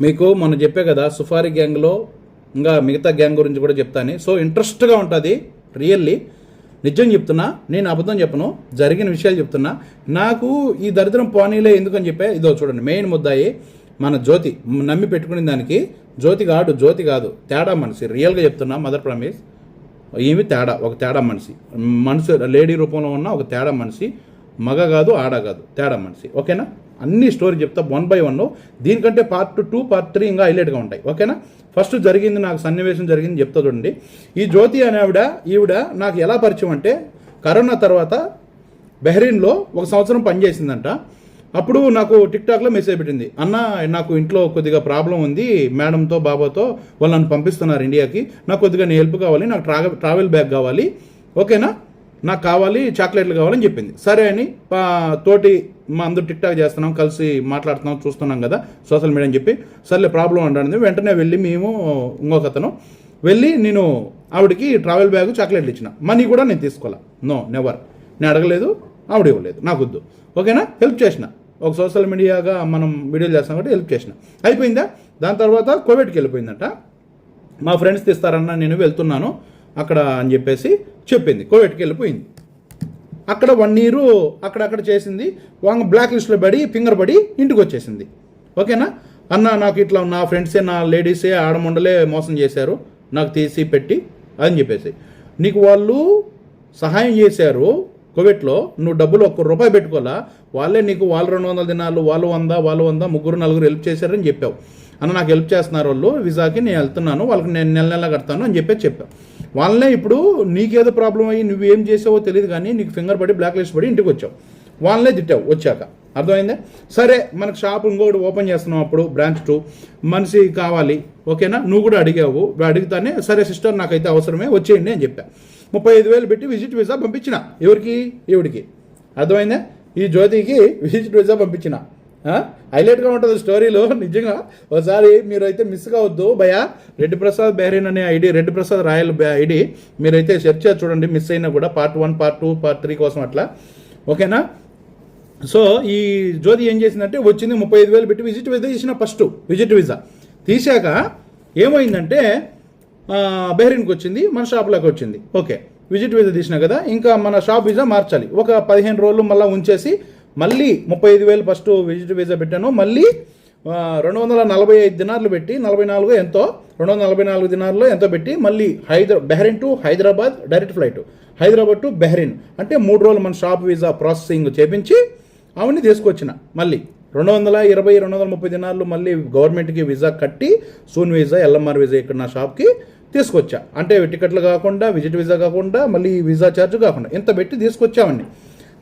మీకు మొన్న చెప్పే కదా సుఫారీ గ్యాంగ్లో ఇంకా మిగతా గ్యాంగ్ గురించి కూడా చెప్తాను. సో ఇంట్రెస్ట్గా ఉంటుంది రియల్లీ. నిజం చెప్తున్నా, నేను అబద్ధం చెప్పను, జరిగిన విషయాలు చెప్తున్నా. నాకు ఈ దరిద్రం పోనీలే ఎందుకని చెప్పే, ఇదో చూడండి మెయిన్ ముద్దాయి మన జ్యోతి నమ్మి పెట్టుకునే దానికి. జ్యోతి కాదు తేడా మనిషి. రియల్గా చెప్తున్నా, మదర్ ప్రామిస్. ఏమి తేడా, ఒక తేడా మనిషి, లేడీ రూపంలో ఉన్న ఒక తేడా మనిషి. మగ కాదు, ఆడ కాదు, తేడా మనిషి. ఓకేనా? అన్ని స్టోరీ చెప్తా 1 by 1. దీనికంటే పార్ట్ 2 పార్ట్ 3 ఇంకా హైలైట్గా ఉంటాయి. ఓకేనా? ఫస్ట్ జరిగింది, నాకు సన్నివేశం జరిగింది చెప్తా చూడండి. ఈ జ్యోతి అనే ఈవిడ నాకు ఎలా పరిచయం అంటే, కరోనా తర్వాత బహ్రెయిన్లో 1 సంవత్సరం పనిచేసిందంట. అప్పుడు నాకు టిక్టాక్లో మెసేజ్ పెట్టింది, అన్న నాకు ఇంట్లో కొద్దిగా ప్రాబ్లం ఉంది, మేడంతో బాబాతో వాళ్ళు నన్ను పంపిస్తున్నారు ఇండియాకి, నాకు కొద్దిగా నీ హెల్ప్ కావాలి, నాకు ట్రావెల్ బ్యాగ్ కావాలి, ఓకేనా, నాకు కావాలి, చాక్లెట్లు కావాలని చెప్పింది. సరే అని తోటి మా అందరూ టిక్టాక్ చేస్తున్నాం, కలిసి మాట్లాడుతున్నాం, చూస్తున్నాం కదా సోషల్ మీడియా అని చెప్పి, సర్లే ప్రాబ్లం అంటుంది. వెంటనే వెళ్ళి మేము ఇంకొక అతను వెళ్ళి నేను ఆవిడకి ట్రావెల్ బ్యాగ్ చాక్లెట్లు ఇచ్చిన. మనీ కూడా నేను తీసుకోవాలా, నో నెవర్, నేను అడగలేదు, ఆవిడ ఇవ్వలేదు, నాకు వద్దు. ఓకేనా? హెల్ప్ చేసిన, ఒక సోషల్ మీడియాగా మనం వీడియోలు చేస్తాం కాబట్టి హెల్ప్ చేసిన. అయిపోయిందా? దాని తర్వాత కోవిడ్కి వెళ్ళిపోయిందట. మా ఫ్రెండ్స్ తీస్తారన్నా, నేను వెళ్తున్నాను అక్కడ అని చెప్పేసి చెప్పింది. కోవిడ్కి వెళ్ళిపోయింది. అక్కడ 1 year అక్కడక్కడ చేసింది. బ్లాక్ లిస్ట్లో పడి ఫింగర్ పడి ఇంటికి వచ్చేసింది. ఓకేనా? అన్న నాకు ఇట్లా నా ఫ్రెండ్సే, నా లేడీసే, ఆడమండలే మోసం చేశారు, నాకు తీసి పెట్టి అని చెప్పేసి. నీకు వాళ్ళు సహాయం చేశారు కోవిడ్లో, నువ్వు డబ్బులు ₹1 పెట్టుకోవాలా, వాళ్ళే నీకు వాళ్ళు 200 దినాలు, వాళ్ళు 100 ముగ్గురు నలుగురు హెల్ప్ చేశారని చెప్పావు. అన్న నాకు హెల్ప్ చేస్తున్నారు వాళ్ళు, వీసాకి నేను వెళ్తున్నాను, వాళ్ళకి నేను నెల కడతాను అని చెప్పావు. వాళ్ళనే ఇప్పుడు నీకేదో ప్రాబ్లం అయ్యి నువ్వేం చేసావో తెలియదు కానీ నీకు ఫింగర్ పడి బ్లాక్ లిస్ట్ పడి ఇంటికి వచ్చావు. వాళ్ళనే తిట్టావు వచ్చాక. అర్థమైందా? సరే, మనకు షాప్ ఇంకొకటి ఓపెన్ చేస్తున్నాం, అప్పుడు బ్రాంచ్ 2 మనిషి కావాలి. ఓకేనా? నువ్వు కూడా అడిగావు, అడిగితేనే సరే సిస్టర్ నాకైతే అవసరమే, వచ్చేయండి అని చెప్పా. 35,000 పెట్టి విజిట్ వీసా పంపించిన. ఎవరికి? ఈవిడికి. అర్థమైందా? ఈ జ్యోతికి విజిట్ వీసా పంపించిన. హైలైట్గా ఉంటుంది స్టోరీలో నిజంగా. ఒకసారి మీరైతే మిస్ కావద్దు భయ. రెడ్డి ప్రసాద్ బహ్రెయిన్ అనే ID, Reddy Prasad royal ID, మీరైతే సెర్చ్ చేసి చూడండి. మిస్ అయినా కూడా పార్ట్ 1 పార్ట్ 2 పార్ట్ 3 కోసం అట్లా. ఓకేనా? సో ఈ జ్యోతి ఏం చేసిందంటే వచ్చింది 35,000 పెట్టి విజిట్ వీసా తీసిన. ఫస్ట్ విజిట్ వీసా తీశాక ఏమైందంటే బహ్రెయిన్కి వచ్చింది, మన షాప్లోకి వచ్చింది. ఓకే, విజిట్ వీసా తీసినా కదా, ఇంకా మన షాప్ వీసా మార్చాలి. ఒక 15 రోజులు మళ్ళీ ఉంచేసి మళ్ళీ 35,000 ఫస్ట్ విజిట్ వీసా పెట్టాను. మళ్ళీ 245 దినార్లు పెట్టి, 44 ఎంతో, 244 దినార్లో ఎంతో పెట్టి మళ్ళీ Bahrain to Hyderabad direct flight, Hyderabad to Bahrain అంటే 3 రోజులు మన షాప్ వీసా ప్రాసెసింగ్ చేపించి ఆవిడని తీసుకొచ్చిన. మళ్ళీ 220, 230 దినార్లు మళ్ళీ గవర్నమెంట్కి వీసా కట్టి, సూన్ వీసా, LMR వీసా ఇక్కడ నా షాప్కి తీసుకొచ్చా. అంటే టికెట్లు కాకుండా, విజిట్ వీసా కాకుండా, మళ్ళీ వీసా ఛార్జ్ కాకుండా ఇంత పెట్టి తీసుకొచ్చామండి.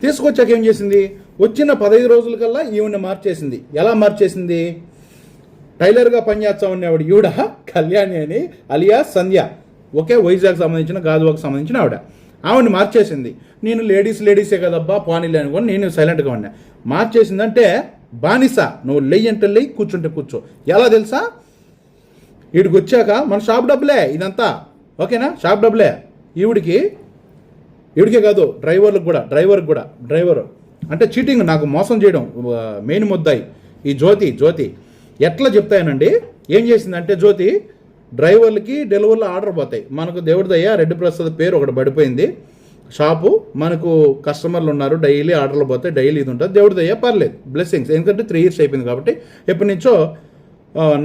తీసుకొచ్చాక ఏం చేసింది, వచ్చిన 15 రోజులకల్లా ఈవిని మార్చేసింది. ఎలా మార్చేసింది? టైలర్గా పనిచేస్తామని ఆవిడ ఈవిడ కళ్యాణి అని అలియా సంధ్య. ఓకే, వైజాగ్ సంబంధించిన, గాజువాకు సంబంధించిన ఆవిడని మార్చేసింది. నేను లేడీసే కదబ్బా పానీలే అనుకోని నేను సైలెంట్గా ఉన్నా. మార్చేసిందంటే బానిస, నువ్వు లెయ్యంటే లెయ్యి, కూర్చుంటే కూర్చో. ఎలా తెలుసా? వీడికి వచ్చాక మన షాప్ డబ్బులే ఇదంతా. ఓకేనా? షాప్ డబ్బులే ఈవిడికే కాదు, డ్రైవర్కి కూడా డ్రైవర్ అంటే చీటింగ్, నాకు మోసం చేయడం మెయిన్ ముద్దాయి ఈ జ్యోతి. ఎట్లా చెప్తాయనండి, ఏం చేసిందంటే జ్యోతి డ్రైవర్లకి డెలివరీలో ఆర్డర్ పోతాయి. మనకు దేవుడిదయ్యా రెడ్డి ప్రసాద్ పేరు ఒకటి పడిపోయింది షాపు, మనకు కస్టమర్లు ఉన్నారు, డైలీ ఆర్డర్లు పోతాయి, డైలీ ఇది ఉంటుంది. దేవుడిదయ్యా పర్లేదు, బ్లెస్సింగ్స్. ఎందుకంటే 3 years అయిపోయింది కాబట్టి ఎప్పటి నుంచో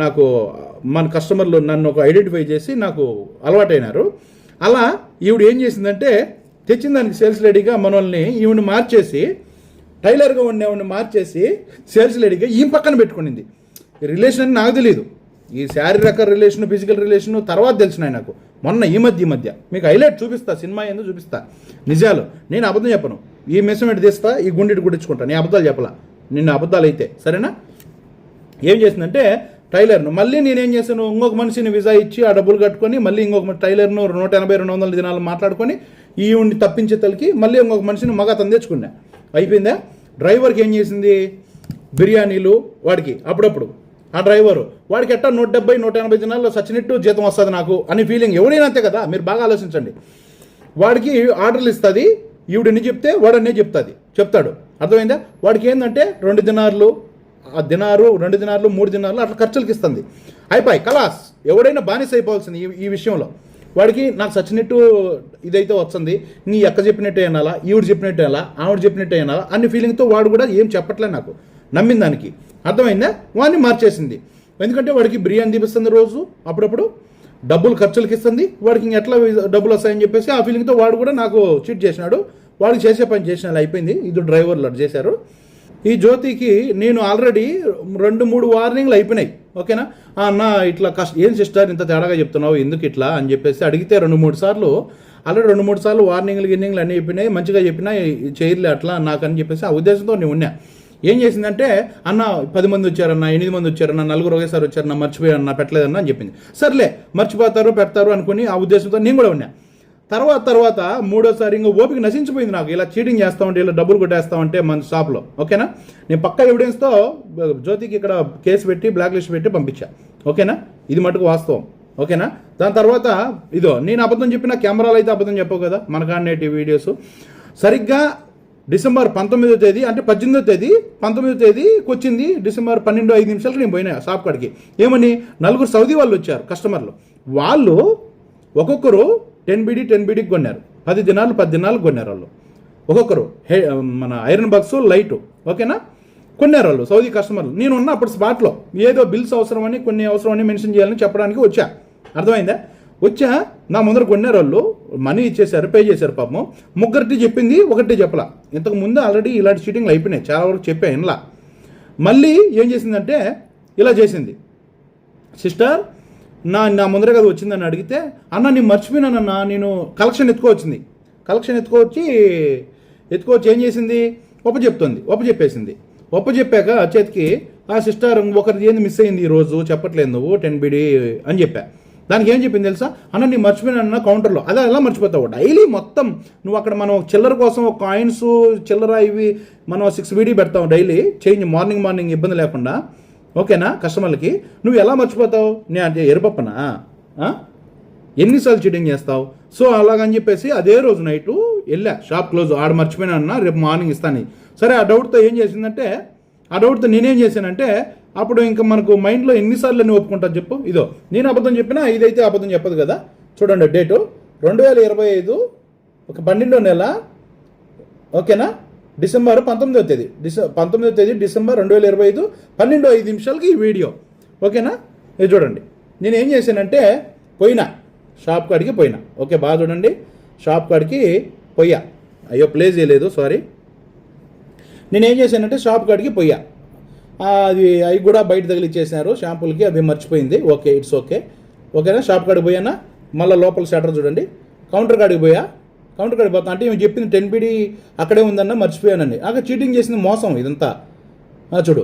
నాకు మన కస్టమర్లు నన్ను ఒక ఐడెంటిఫై చేసి నాకు అలవాటైనారు. అలా ఈవిడ ఏం చేసిందంటే తెచ్చిన దానికి సేల్స్ లేడీగా మనల్ని ఈవిని మార్చేసి, టైలర్గా ఉండేవాడిని మార్చేసి సేల్స్ లేడీగా ఈ పక్కన పెట్టుకునింది. రిలేషన్ అని నాకు తెలియదు. ఈ శారీరక రిలేషన్, ఫిజికల్ రిలేషన్ తర్వాత తెలిసినాయి నాకు మొన్న ఈ మధ్య. మీకు హైలైట్ చూపిస్తా, సినిమా ఎందుకు చూపిస్తా, నిజాలు. నేను అబద్ధం చెప్పను. ఈ మెషర్మెంట్ తీస్తా, ఈ గుండెటి గుడించుకుంటా. నేను అబద్ధాలు చెప్పలా, నిన్న అబద్ధాలు అయితే. సరేనా? ఏం చేసిందంటే టైలర్ను మళ్ళీ నేనేం చేశాను, ఇంకొక మనిషిని వీసా ఇచ్చి ఆ డబ్బులు కట్టుకొని మళ్ళీ ఇంకొక టైలర్ను 180, 200 దినాలు మాట్లాడుకొని ఈవిని తప్పించే తలకి మళ్ళీ ఇంకొక మనిషిని అతను తెచ్చుకున్నా. అయిపోయిందా? డ్రైవర్కి ఏం చేసింది, బిర్యానీలు వాడికి అప్పుడప్పుడు. ఆ డ్రైవరు వాడికి ఎట్టా 170, 180 దినాల్లో సచ్చినట్టు జీతం వస్తుంది నాకు అని ఫీలింగ్. ఎవడైనా అంతే కదా, మీరు బాగా ఆలోచించండి. వాడికి ఆర్డర్లు ఇస్తుంది, ఈవిడని చెప్తే వాడనే చెప్తాడు. అర్థమైందా? వాడికి ఏంటంటే 2 దినార్లు ఆ దినారు 2 దినార్లు 3 దినార్లు అట్లా ఖర్చులకి ఇస్తుంది. అయిపోయి కలాస్. ఎవడైనా బానిస అయిపోవాల్సింది ఈ విషయంలో. వాడికి నాకు సచ్చినట్టు ఇదైతే వస్తుంది, నీ ఎక్క చెప్పినట్టే వినాలా, ఈవిడ చెప్పినట్టే వినాలా, ఆవిడ చెప్పినట్టే వినాలా అన్ని ఫీలింగ్తో వాడు కూడా ఏం చెప్పట్లే నాకు, నమ్మిన దానికి. అర్థమైందా? వాడిని మార్చేసింది. ఎందుకంటే వాడికి బిర్యానీ తీపిస్తుంది రోజు, అప్పుడప్పుడు డబ్బులు ఖర్చులకి ఇస్తుంది, వాడికి ఇంకెట్లా డబ్బులు వస్తాయని చెప్పేసి ఆ ఫీలింగ్తో వాడు కూడా నాకు చీట్ చేసినాడు. వాడికి చేసే పని చేసిన అయిపోయింది. ఇది డ్రైవర్లు అటు చేశారు. ఈ జ్యోతికి నేను ఆల్రెడీ 2-3 వార్నింగ్లు అయిపోయినాయి. ఓకేనా? అన్న ఇట్లా ఏం సిస్టర్ ఇంత తేడాగా చెప్తున్నావు, ఎందుకు ఇట్లా అని చెప్పేసి అడిగితే 2-3 సార్లు ఆల్రెడీ 2-3 సార్లు వార్నింగ్లు అన్నీ చెప్పినాయి, మంచిగా చెప్పినా చేయలే అట్లా నాకని చెప్పేసి ఆ ఉద్దేశంతో నేను ఉన్నా. ఏం చేసిందంటే, అన్న 10 మంది వచ్చారన్న, 8 మంది వచ్చారన్న, 4 ఒకేసారి వచ్చారన్న, మర్చిపోయారన్న, పెట్టలేదన్న అని చెప్పింది. సర్లే మర్చిపోతారు పెడతారు అనుకుని ఆ ఉద్దేశంతో నేను కూడా ఉన్నా. తర్వాత 3వసారి ఇంకా ఓపిక నశించిపోయింది నాకు. ఇలా చీటింగ్ చేస్తామంటే, ఇలా డబ్బులు కొట్టేస్తామంటే మన షాప్లో. ఓకేనా? నేను పక్కా ఎవిడెన్స్తో జ్యోతికి ఇక్కడ కేసు పెట్టి బ్లాక్ లిస్ట్ పెట్టి పంపించా. ఓకేనా? ఇది మటుకు వాస్తవం. ఓకేనా? దాని తర్వాత ఇదో నేను అబద్ధం చెప్పిన కెమెరాలు అయితే అబద్ధం చెప్పవు కదా మన కాడనేటి వీడియోస్. సరిగ్గా డిసెంబర్ 19వ తేదీ అంటే 18వ తేదీ 19వ తేదీకి వచ్చింది. డిసెంబర్ 12:05 నేను పోయినా షాప్ కాడికి. ఏమని 4 సౌదీ వాళ్ళు వచ్చారు కస్టమర్లు. వాళ్ళు ఒక్కొక్కరు 10 BD కొన్నారు. 10 దినాలు కొన్నారు వాళ్ళు ఒక్కొక్కరు. మన ఐరన్ బాక్స్ లైటు. ఓకేనా? కొన్నారు వాళ్ళు సౌదీ కస్టమర్లు. నేను ఉన్న అప్పుడు స్పాట్లో ఏదో బిల్స్ అవసరమని కొన్ని అవసరమని మెన్షన్ చేయాలని చెప్పడానికి వచ్చా. అర్థమైందా? వచ్చా నా ముందర కొన్నారు వాళ్ళు, మనీ ఇచ్చేసారు, పే చేశారు. పాపం ముగ్గురిటి చెప్పింది, ఒకటి చెప్పలా. ఇంతకు ముందు ఆల్రెడీ ఇలాంటి చీటింగ్లు అయిపోయినాయి, చాలా వరకు చెప్పా ఇన్లా. మళ్ళీ ఏం చేసిందంటే ఇలా చేసింది. సిస్టర్ నా ముందర కదా వచ్చిందని అడిగితే, అన్న నేను మర్చిపోయినానన్నా, నేను కలెక్షన్ ఎత్తుకోవచ్చింది. కలెక్షన్ ఎత్తుకొచ్చి ఏం చేసింది, చెప్పేసింది. చెప్పాక చేతికి ఆ సిస్టర్ ఒకరిది ఏంది మిస్ అయింది ఈరోజు, చెప్పట్లేదు నువ్వు 10 BD అని చెప్పా. దానికి ఏం చెప్పింది తెలుసా, అన్న నేను మర్చిపోయినా కౌంటర్లో. అదే ఎలా మర్చిపోతావు, డైలీ మొత్తం నువ్వు అక్కడ మనం చిల్లర కోసం కాయిన్స్ చిల్లర ఇవి మనం 6 BD పెడతావు డైలీ చేంజ్, మార్నింగ్ ఇబ్బంది లేకుండా. ఓకేనా? కస్టమర్లకి నువ్వు ఎలా మర్చిపోతావు, నేను అంటే ఎరుపప్పనా, ఎన్నిసార్లు చీటింగ్ చేస్తావు? సో అలాగని చెప్పేసి అదే రోజు నైటు వెళ్ళా, షాప్ క్లోజ్, ఆడ మర్చిపోయినా అన్న రేపు మార్నింగ్ ఇస్తాను. సరే ఆ డౌట్తో నేనేం చేశానంటే, అప్పుడు ఇంకా మనకు మైండ్లో ఎన్నిసార్లు నేను ఒప్పుకుంటాను చెప్పు. ఇదో నేను అబద్ధం చెప్పినా ఇదైతే అబద్ధం చెప్పదు కదా. చూడండి డేటు 2025 12వ నెల. ఓకేనా? డిసెంబర్ 19వ తేదీ డిసెంబర్ 2025 12:05 ఈ వీడియో. ఓకేనా? ఇది చూడండి. నేను ఏం చేశానంటే షాప్ కాడికి పోయినా. ఓకే, బాగా చూడండి. షాప్ కాడికి పోయా. అయ్యో ప్లే చేయలేదు, సారీ. నేనేం చేశానంటే షాప్ కాడికి పోయా. అవి కూడా బయట తగిలిచ్చేసినారు షాంపూలకి, అవి మర్చిపోయింది. Okay, it's okay. ఓకేనా? షాప్ కాడికి పోయానా, మళ్ళీ లోపల షటర్ చూడండి. కౌంటర్ కాడికి పోతా అంటే ఏమి చెప్పింది 10 BD అక్కడే ఉందన్న, మర్చిపోయానండి. అక్కడ చీటింగ్ చేసింది, మోసం ఇదంతా. చూడు,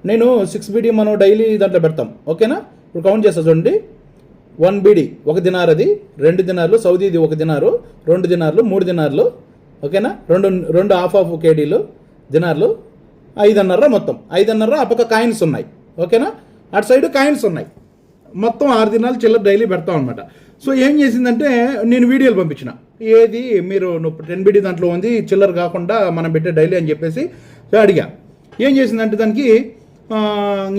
నేను 6 BD మనం డైలీ దాంట్లో పెడతాం. ఓకేనా? ఇప్పుడు కౌంట్ చేస్తా చూడండి. 1 BD 1 దినార్, అది 2 దినార్లు సౌదీది, 1 దినారు, 2 దినార్లు, 3 దినార్లు. ఓకేనా? 2 హాఫ్ KDలు దినార్లు, 5.5 మొత్తం 5.5. ఆ పక్క కాయిన్స్ ఉన్నాయి. ఓకేనా? అటు సైడ్ కాయిన్స్ ఉన్నాయి. మొత్తం 6 దినాలు చిల్లర డైలీ పెడతాం అనమాట. సో ఏం చేసిందంటే నేను వీడియోలు పంపించిన, ఏది మీరు 10 BD దాంట్లో ఉంది చిల్లర కాకుండా మనం పెట్టే డైలీ అని చెప్పేసి అడిగా. ఏం చేసిందంటే దానికి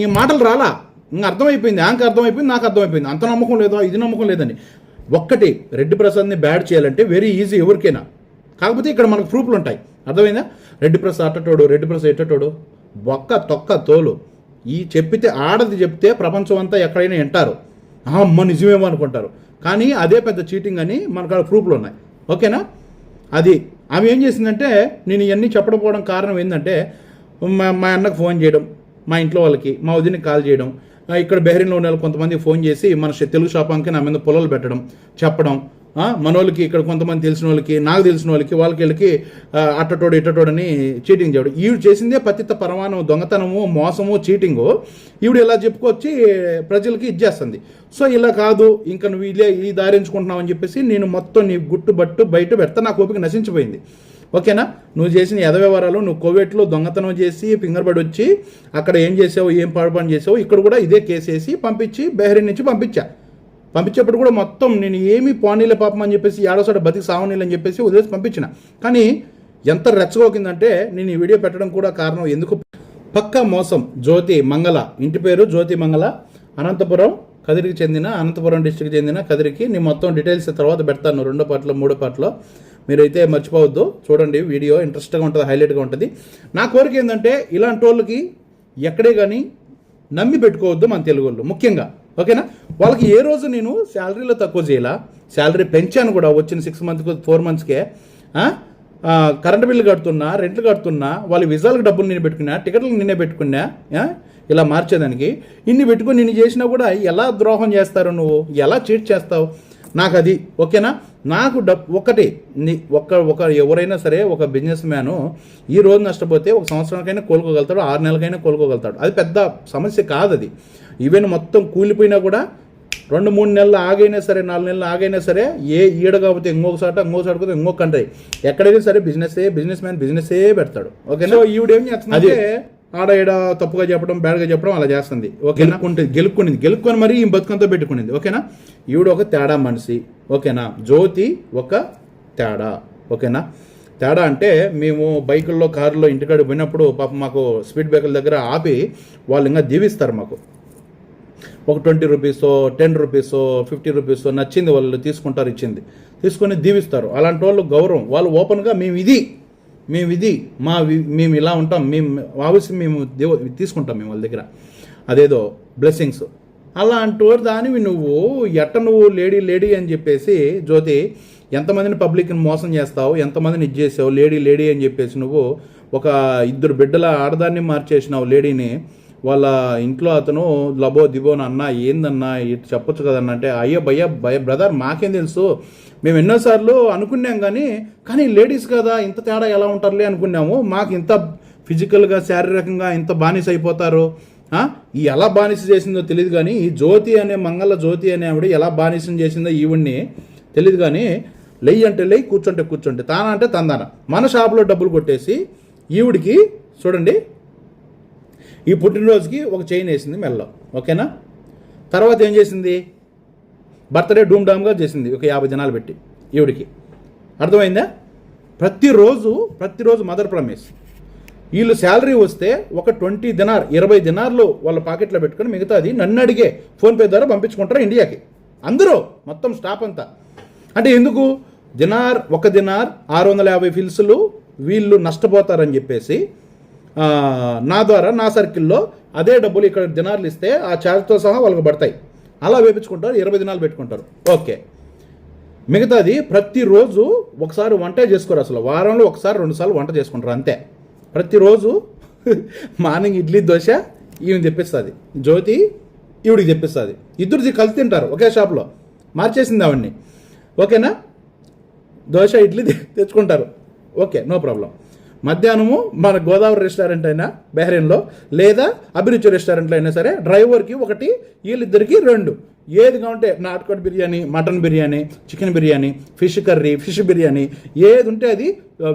ఈ మాటలు రాలా, ఇంకా అర్థమైపోయింది, నాకు అర్థమైపోయింది. అంత నమ్మకం లేదో, ఇది నమ్మకం లేదని. ఒక్కటి, రెడ్డి ప్రసాద్ని బ్యాడ్ చేయాలంటే వెరీ ఈజీ ఎవరికైనా. కాకపోతే ఇక్కడ మనకు ప్రూఫ్లు ఉంటాయి. అర్థమైందా? రెడ్డి ప్రసాద్ అట్టటోడు, రెడ్డి ప్రసాద్ ఎట్టటోడు, బొక్క తొక్క తోలు. ఈ చెప్పితే ఆడది చెప్తే ప్రపంచం అంతా ఎక్కడైనా వింటారు, అమ్మ నిజమేమో అనుకుంటారు. కానీ అదే పెద్ద చీటింగ్ అని మనకు ప్రూఫ్లు ఉన్నాయి. ఓకేనా? అది ఆమె ఏం చేసిందంటే, నేను ఇవన్నీ చెప్పకపోవడం కారణం ఏంటంటే, మా అన్నకు ఫోన్ చేయడం, మా ఇంట్లో వాళ్ళకి, మా వదినకి కాల్ చేయడం, ఇక్కడ బెహరీన్లో ఉన్న కొంతమంది ఫోన్ చేసి మన తెలుగు షాపానికి నా మీద పొలాలు పెట్టడం, చెప్పడం, మనోళ్ళకి ఇక్కడ కొంతమంది తెలిసిన వాళ్ళకి, నాకు తెలిసిన వాళ్ళకి, వాళ్ళకి అట్టటోడు ఇట్టటోడని చీటింగ్ చేయడం. ఈవిడ చేసిందే పతిత పరమాణం, దొంగతనము, మోసము, చీటింగు. ఈవిడ ఇలా చెప్పుకొచ్చి ప్రజలకి ఇచ్చేస్తుంది. సో ఇలా కాదు, ఇంకా నువ్వు ఈ దారించుకుంటున్నావు అని చెప్పేసి నేను మొత్తం నీ గుట్టుబట్టు బయట పెడతా. నాకు ఓపిక నశించిపోయింది. ఓకేనా? నువ్వు చేసిన వ్యవహారాలు, నువ్వు కోవిడ్లో దొంగతనం చేసి ఫింగర్ పడి వచ్చి అక్కడ ఏం చేసావు, ఏం పాడుపని చేసావు, ఇక్కడ కూడా ఇదే కేసు వేసి పంపించి బెహరీన్ నుంచి పంపించేప్పుడు కూడా మొత్తం నేను ఏమీ పోనీలే పాపం అని చెప్పేసి, ఏడోసారి బతికి సావనీలు అని చెప్పేసి వదిలేసి పంపించిన. కానీ ఎంత రెచ్చగోకిందంటే నేను ఈ వీడియో పెట్టడం కూడా కారణం ఎందుకు, పక్కా మోసం. జ్యోతి మంగళ, ఇంటి పేరు జ్యోతి మంగళ, అనంతపురం కదిరికి చెందిన, అనంతపురం డిస్ట్రిక్ట్ చెందిన కదిరికి. నేను మొత్తం డీటెయిల్స్ తర్వాత పెడతాను 2 పార్ట్లో 3 పార్ట్లో. మీరైతే మర్చిపోవద్దు, చూడండి వీడియో, ఇంట్రెస్ట్గా ఉంటుంది, హైలైట్గా ఉంటుంది. నా కోరిక ఏంటంటే ఇలాంటి వాళ్ళకి ఎక్కడే కానీ నమ్మి పెట్టుకోవద్దు మన తెలుగు వాళ్ళు ముఖ్యంగా, ఓకేనా. వాళ్ళకి ఏ రోజు నేను శాలరీలో తక్కువ చేయాల, శాలరీ పెంచాను కూడా వచ్చిన 6 మంత్స్కి 4 మంత్స్కే. కరెంటు బిల్లు కడుతున్నా, రెంట్లు కడుతున్నా, వాళ్ళ విజాలకు డబ్బులు నేను పెట్టుకున్నా, టికెట్లకు నేనే పెట్టుకున్నా. ఇలా మార్చేదానికి ఇన్ని పెట్టుకుని నిన్ను చేసినా కూడా ఎలా ద్రోహం చేస్తారు, నువ్వు ఎలా చీట్ చేస్తావు, నాకు అది ఓకేనా. నాకు ఒకటి ఎవరైనా సరే ఒక బిజినెస్ మ్యాను ఈ రోజు నష్టపోతే 1 సంవత్సరానికైనా కోలుకోగలుగుతాడు, 6 నెలలకైనా కోలుకోగలుగుతాడు. అది పెద్ద సమస్య కాదు అది. ఈవెన్ మొత్తం కూలిపోయినా కూడా 2-3 నెలలు ఆగైనా సరే, 4 నెలలు ఆగైనా సరే, ఈడ కాకపోతే ఇంకొకసారి కాకపోతే ఇంకొక కంట్రీ, ఎక్కడైనా సరే బిజినెస్ మ్యాన్ బిజినెస్సే పెడతాడు, ఓకేనా. ఈవిడేం చేస్తుంది, ఆడ ఈడ తప్పుగా చెప్పడం, బ్యాడ్గా చెప్పడం అలా చేస్తుంది, ఓకేనా. గెలుక్కొని మరి ఈ బతుకంతో పెట్టుకునింది, ఓకేనా. ఈవిడ ఒక తేడా మనిషి, ఓకేనా. జ్యోతి ఒక తేడా, ఓకేనా. తేడా అంటే మేము బైకుల్లో, కారులో ఇంటికాడికి పోయినప్పుడు పాపం మాకు స్పీడ్ బ్రేకర్ల దగ్గర ఆపి వాళ్ళు ఇంకా దీవిస్తారు మాకు. ఒక 20 రూపీసో 10 రూపీసో 50 రూపీసో నచ్చింది వాళ్ళు తీసుకుంటారు, తీసుకొని దీవిస్తారు. అలాంటి వాళ్ళు గౌరవం, వాళ్ళు ఓపెన్గా మేము ఇది మేము ఇలా ఉంటాం, మేము ఆవిసి మేము తీసుకుంటాం మేము వాళ్ళ దగ్గర అదేదో బ్లెస్సింగ్స్. అలాంటి దానివి నువ్వు లేడీ అని చెప్పేసి జ్యోతి ఎంతమందిని పబ్లిక్ని మోసం చేస్తావు, ఎంతమందిని చేసావు, లేడీ అని చెప్పేసి నువ్వు ఒక 2 బిడ్డల ఆడదాన్ని మార్చేసినావు లేడీని. వాళ్ళ ఇంట్లో అతను లబో దిబోని అన్నా ఏందన్నా ఇటు చెప్పొచ్చు కదన్నా అంటే, అయ్యో భయ్య బ్రదర్ మాకేం తెలుసు, మేము ఎన్నోసార్లు అనుకున్నాం కానీ లేడీస్ కదా ఇంత తేడా ఎలా ఉంటారులే అనుకున్నాము, మాకు ఇంత ఫిజికల్గా శారీరకంగా ఇంత బానిస అయిపోతారు, ఈ ఎలా బానిస చేసిందో తెలియదు కానీ ఈ జ్యోతి అనే మంగళ జ్యోతి అనే ఆవిడ ఎలా బానిసం చేసిందో ఈవిడ్ని తెలియదు కానీ, లెయ్యి అంటే లెయ్యి, కూర్చుంటే తానా అంటే తందాన. మన షాపులో డబ్బులు కొట్టేసి ఈవిడికి చూడండి ఈ పుట్టినరోజుకి ఒక చైన్ వేసింది మెల్లో, ఓకేనా. తర్వాత ఏం చేసింది, బర్త్డే డూమ్ డామ్గా చేసింది ఒక 50 జనాలు పెట్టి ఈవిడికి, అర్థమైందా. ప్రతిరోజు మదర్ ప్రామిస్. వీళ్ళు శాలరీ వస్తే ఒక 20 దినార్లు వాళ్ళ పాకెట్లో పెట్టుకొని మిగతాది నన్ను అడిగే ఫోన్పే ద్వారా పంపించుకుంటారు ఇండియాకి అందరూ, మొత్తం స్టాఫ్ అంతా. అంటే ఎందుకు, ఒక దినార్ 650 ఫిల్స్లు వీళ్ళు నష్టపోతారని చెప్పేసి నా ద్వారా నా సర్కిల్లో అదే డబ్బులు ఇక్కడ దినార్లు ఇస్తే ఆ ఛార్జ్తో సహా వాళ్ళకి పడతాయి. అలా వేపించుకుంటారు, 20 దినాలు పెట్టుకుంటారు, ఓకే. మిగతాది ప్రతిరోజు ఒకసారి వంటే చేసుకోరు, అసలు వారంలో 1-2 సార్లు వంట చేసుకుంటారు అంతే. ప్రతిరోజు మార్నింగ్ ఇడ్లీ దోశ ఈమె తెప్పిస్తుంది, జ్యోతి ఈవిడికి తెప్పిస్తుంది, ఇద్దరు కలిసి తింటారు ఒకే షాప్లో, మార్చేసింది ఆవిడ్ని, ఓకేనా. దోశ ఇడ్లీ తెచ్చుకుంటారు, ఓకే, నో ప్రాబ్లం. మధ్యాహ్నము మన గోదావరి రెస్టారెంట్ అయినా బెహ్రెయిన్లో లేదా అభిరుచి రెస్టారెంట్లో అయినా సరే డ్రైవర్కి 1, వీళ్ళిద్దరికి 2, ఏది కావాలంటే నాటుకోడి biryani, mutton biryani, chicken biryani, fish curry, fish biryani, ఏది ఉంటే అది,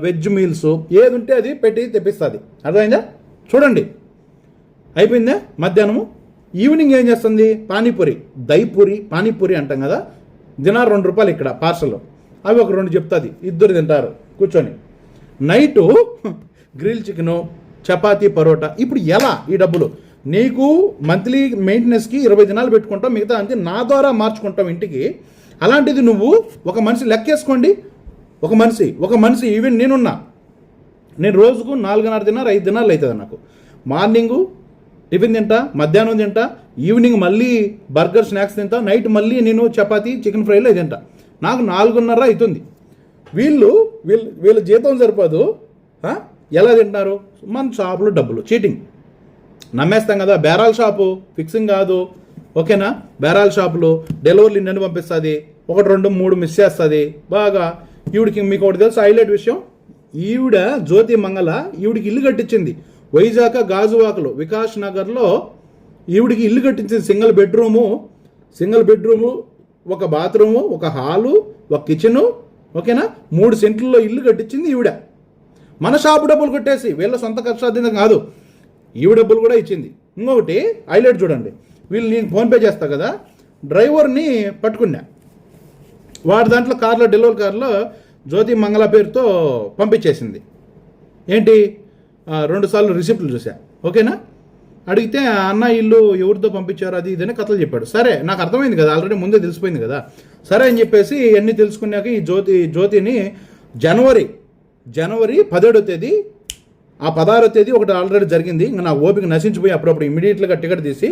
వెజ్ మీల్స్ ఏది ఉంటే అది పెట్టి తెప్పిస్తుంది, అర్థమైందా. చూడండి అయిపోయిందా. మధ్యాహ్నము ఈవినింగ్ ఏం చేస్తుంది, పానీపూరి అంటాం కదా, దినార్ 2 రూపాయలు ఇక్కడ పార్సల్, అవి ఒక 2 చెప్తుంది, ఇద్దరు తింటారు కూర్చొని. Night grill chicken, chapati, parotta. ఇప్పుడు ఎలా ఈ డబ్బులు, నీకు మంత్లీ మెయింటెనెన్స్కి 20 దినాలు పెట్టుకుంటాం, మిగతా అంతే నా ద్వారా మార్చుకుంటాం ఇంటికి. అలాంటిది నువ్వు ఒక మనిషి లెక్కేసుకోండి, ఒక మనిషి ఈవెన్ నేను రోజుకు 4.5 దినాలు 5 దినాలు అవుతుంది నాకు. మార్నింగు టిఫిన్ తింటా, మధ్యాహ్నం తింటా, ఈవినింగ్ మళ్ళీ బర్గర్ స్నాక్స్ తింటా, నైట్ మళ్ళీ నేను చపాతీ చికెన్ ఫ్రైలో తింటా, నాకు 4.5 అవుతుంది. వీళ్ళ జీతం సరిపోదు, ఎలా తింటున్నారు, మన షాపులో డబ్బులు చీటింగ్. నమ్మేస్తాం కదా, బేరాల షాపు, ఫిక్సింగ్ కాదు, ఓకేనా. బేరాల షాపులు డెలివరీలు నిన్ను పంపిస్తుంది, 1, 2, 3 మిస్ చేస్తుంది బాగా. ఈవిడికి మీకు ఒకటి తెలుసు హైలైట్ విషయం, ఈవిడ జ్యోతి మంగళ ఈవిడికి ఇల్లు కట్టించింది వైజాగ్ గాజువాకలో వికాస్ నగర్లో. ఈవిడికి ఇల్లు కట్టించింది, సింగిల్ బెడ్రూము, ఒక బాత్రూము, ఒక హాలు, ఒక కిచెను, ఓకేనా. 3 సెంట్లలో ఇల్లు కట్టించింది ఈవిడ. మన షాపు డబ్బులు కొట్టేసి, వీళ్ళ సొంత ఖర్చు కాదు, ఈవిడ డబ్బులు కూడా ఇచ్చింది. ఇంకొకటి హైలైట్ చూడండి, వీళ్ళు నేను ఫోన్పే చేస్తా కదా, డ్రైవర్ని పట్టుకున్నా, వాడి దాంట్లో డెలివరీ కార్లో జ్యోతి మంగళ పేరుతో పంపించేసింది. ఏంటి 2 సార్లు రిసిప్ట్లు చూసా, ఓకేనా. అడిగితే అన్న ఇల్లు ఎవరితో పంపించారు అది ఇదని కథలు చెప్పాడు. సరే నాకు అర్థమైంది కదా, ఆల్రెడీ ముందే తెలిసిపోయింది కదా. సరే అని చెప్పేసి అన్నీ తెలుసుకున్నాక ఈ జ్యోతిని జనవరి 17వ తేదీ, ఆ 16వ తేదీ ఒకటి ఆల్రెడీ జరిగింది. ఇంకా నా ఓపిక నశించిపోయి అప్పుడప్పుడు ఇమీడియట్గా టికెట్ తీసి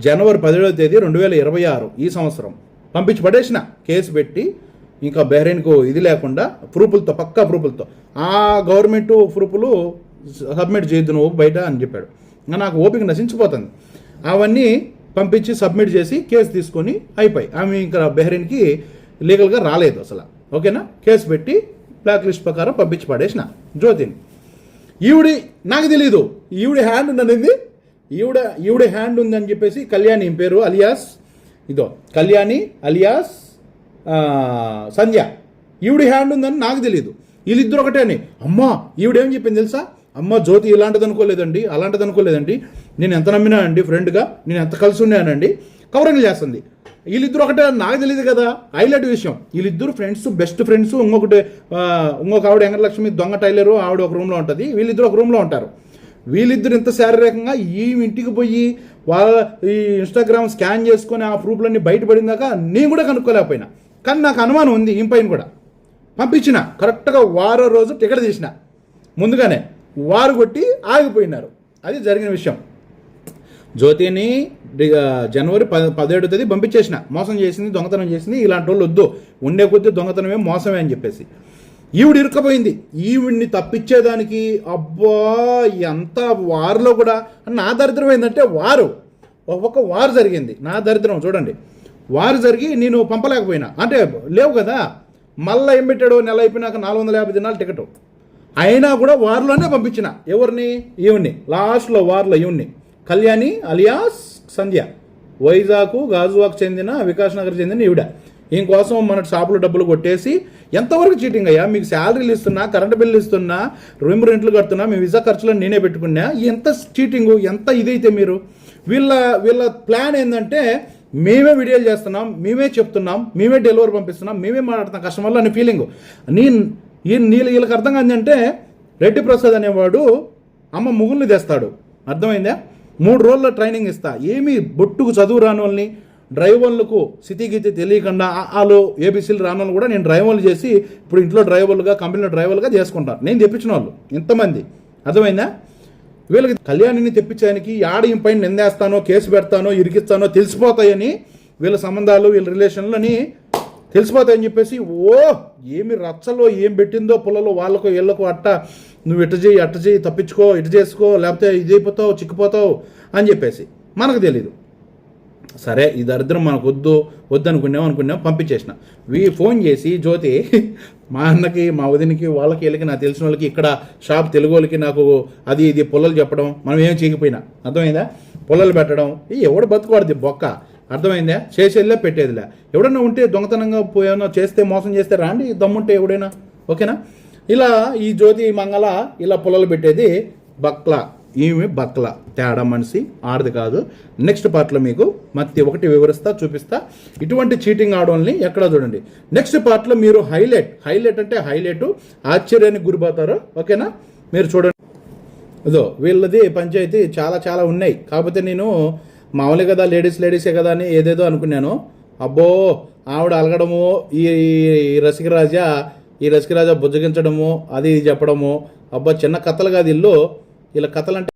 జనవరి 17వ తేదీ 2026 ఈ సంవత్సరం పంపించి పడేసిన. కేసు పెట్టి ఇంకా బహ్రెయిన్కు ఇది లేకుండా ప్రూఫ్లతో, పక్కా ప్రూఫ్లతో, ఆ గవర్నమెంట్ ప్రూఫ్లు సబ్మిట్ చేయొద్దు నువ్వు బయట అని చెప్పాడు. ఇంకా నాకు ఓపిక నశించిపోతుంది. అవన్నీ పంపించి సబ్మిట్ చేసి కేసు తీసుకొని అయిపోయి ఆమె ఇంకా బహ్రెయిన్కి లీగల్గా రాలేదు అసలు. ఓకేనా. కేసు పెట్టి బ్లాక్ లిస్ట్ ప్రకారం పంపించి పడేసిన జ్యోతిని. నాకు తెలీదు ఈవిడ హ్యాండ్ ఉందనింది, ఈవిడ హ్యాండ్ ఉందని చెప్పేసి కళ్యాణి పేరు అలియాస్ కళ్యాణి అలియాస్ సంధ్య, ఈవిడ హ్యాండ్ ఉందని నాకు తెలియదు. వీళ్ళిద్దరు ఒకటే అని. అమ్మా ఈవిడేం చెప్పింది తెలుసా, అమ్మ జ్యోతి ఇలాంటిది అనుకోలేదండి, అలాంటిది అనుకోలేదండి, నేను ఎంత నమ్మినా అండి, ఫ్రెండ్గా నేను ఎంత కలిసి ఉన్నానండి, కవరింగ్ చేస్తుంది. వీళ్ళిద్దరు ఒకటే నాకు తెలియదు కదా. హైలైట్ విషయం, వీళ్ళిద్దరు ఫ్రెండ్స్, బెస్ట్ ఫ్రెండ్స్. ఇంకొక ఆవిడ వెంకటలక్ష్మి దొంగ టైలరు, ఆవిడ ఒక రూమ్లో ఉంటుంది, వీళ్ళిద్దరు ఒక రూమ్లో ఉంటారు. వీళ్ళిద్దరు ఇంత శారీరకంగా ఈ ఇంటికి పోయి వాళ్ళ ఈ ఇన్స్టాగ్రామ్ స్కాన్ చేసుకొని ఆ ప్రూఫ్లన్నీ బయటపడిందాక నేను కూడా కనుక్కోలేకపోయినా. కానీ నాకు అనుమానం ఉంది ఈ పైన కూడా. పంపించిన కరెక్ట్గా వారో రోజు టికెట్ తీసిన, ముందుగానే వారు కొట్టి ఆగిపోయినారు. అది జరిగిన విషయం. జ్యోతిని జనవరి 17వ తేదీ పంపించేసిన. మోసం చేసింది, దొంగతనం చేసింది, ఇలాంటి వాళ్ళు వద్దు, ఉండే కొద్దీ దొంగతనమే మోసమే అని చెప్పేసి. ఈవిడ ఇరుక్కపోయింది. ఈవిడిని తప్పించేదానికి అబ్బా ఎంత వారిలో కూడా నా దరిద్రం ఏంటంటే ఒక్కొక్క వారు జరిగింది. నా దరిద్రం చూడండి, వారు జరిగి నేను పంపలేకపోయినా, అంటే లేవు కదా. మళ్ళీ ఏం పెట్టాడు, నెల అయిపోయినాక 450 దినాలు టికెట్ అయినా కూడా వారిలోనే పంపించిన. ఎవరిని? ఈవిడ్ని. లాస్ట్లో వారిలో ఈవిడ్ని కళ్యాణి అలియాస్ సంధ్య, వైజాగ్ గాజువాకు చెందిన వికాస్ నగర్ చెందిన ఈవిడ. ఇంకోసం మన షాపులో డబ్బులు కొట్టేసి ఎంతవరకు చీటింగ్ అయ్యా, మీకు శాలరీలు ఇస్తున్నా, కరెంటు బిల్లు ఇస్తున్నా, రూమ్ రెంట్లు కడుతున్నా, మీ విజా ఖర్చులను నేనే పెట్టుకున్నా, ఎంత చీటింగు, ఎంత ఇదైతే మీరు. వీళ్ళ ప్లాన్ ఏంటంటే మేమే వీడియోలు చేస్తున్నాం, మేమే చెప్తున్నాం, మేమే డెలివరీ పంపిస్తున్నాం, మేమే మాట్లాడుతున్నాం కస్టమర్లు అనే ఫీలింగు. వీళ్ళకి అర్థం కాదంటే రెడ్డి ప్రసాద్ అనేవాడు అమ్మ ముగ్గుల్ని తెస్తాడు, అర్థమైందా. 3 రోజుల్లో ట్రైనింగ్ ఇస్తా. ఏమీ బొట్టుకు చదువు రాని వాళ్ళని, డ్రైవర్లకు స్థితిగతి తెలియకుండా వాళ్ళు ఏబీసీలు రాని వాళ్ళు కూడా నేను డ్రైవర్లు చేసి ఇప్పుడు ఇంట్లో డ్రైవర్లుగా, కంపెనీలో డ్రైవర్లుగా చేసుకుంటాను. నేను తెప్పించిన వాళ్ళు ఇంతమంది, అర్థమైందా. వీళ్ళకి కళ్యాణిని తెప్పించడానికి ఆడ పైన నిందేస్తానో, కేసు పెడతానో, ఇరికిస్తానో తెలిసిపోతాయని, వీళ్ళ సంబంధాలు, వీళ్ళ రిలేషన్లు అని తెలిసిపోతాయని చెప్పేసి ఏమి రచ్చలో ఏం పెట్టిందో పుల్లలో వాళ్ళకు వీళ్ళకు అట్ట నువ్వు ఇటు చేయి తప్పించుకో, ఇటు చేసుకో, లేకపోతే ఇది అయిపోతావు, చిక్కిపోతావు అని చెప్పేసి మనకు తెలీదు. సరే ఈ దరిద్రం మనకు వద్దనుకున్నాం, పంపించేసిన. ఫోన్ చేసి జ్యోతి మా అన్నకి, మా వదినికి, వాళ్ళకి వీళ్ళకి, నాకు తెలిసిన వాళ్ళకి, ఇక్కడ షాప్ తెలుగు వాళ్ళకి నాకు అది ఇది పుల్లలు చెప్పడం, మనం ఏం చేయకపోయినా, అర్థమైందా, పుల్లలు పెట్టడం. ఎవడు బతుకువాడిది బొక్క, అర్థమైందా. చేసేదిలే పెట్టేదిలే. ఎవడన్నా ఉంటే దొంగతనంగా పోయానో చేస్తే, మోసం చేస్తే రాండి, దమ్ముంటే ఎవడైనా, ఓకేనా. ఇలా ఈ జ్యోతి మంగళ ఇలా పుల్లలు పెట్టేది బక్లా, ఈమె బక్లా, తేడా మనిషి, ఆడది కాదు. నెక్స్ట్ పార్ట్లో మీకు ఒకటి వివరిస్తా, చూపిస్తా. ఇటువంటి చీటింగ్ ఆడవాళ్ళని ఎక్కడా చూడండి. నెక్స్ట్ పార్ట్లో మీరు హైలైట్ అంటే హైలైట్, ఆశ్చర్యానికి గురిపోతారు, ఓకేనా. మీరు చూడండి. వీళ్ళది పంచాయతీ చాలా చాలా ఉన్నాయి. కాకపోతే నేను మామూలే కదా, లేడీసే కదా అని ఏదేదో అనుకున్నాను. అబ్బో ఆవిడ అలగడము, ఈ రసికరాజా బుజ్జగించడము, అది చెప్పడము, అబ్బా చిన్న కథలు కాదు ఇల్లు. ఇలా కథలంటే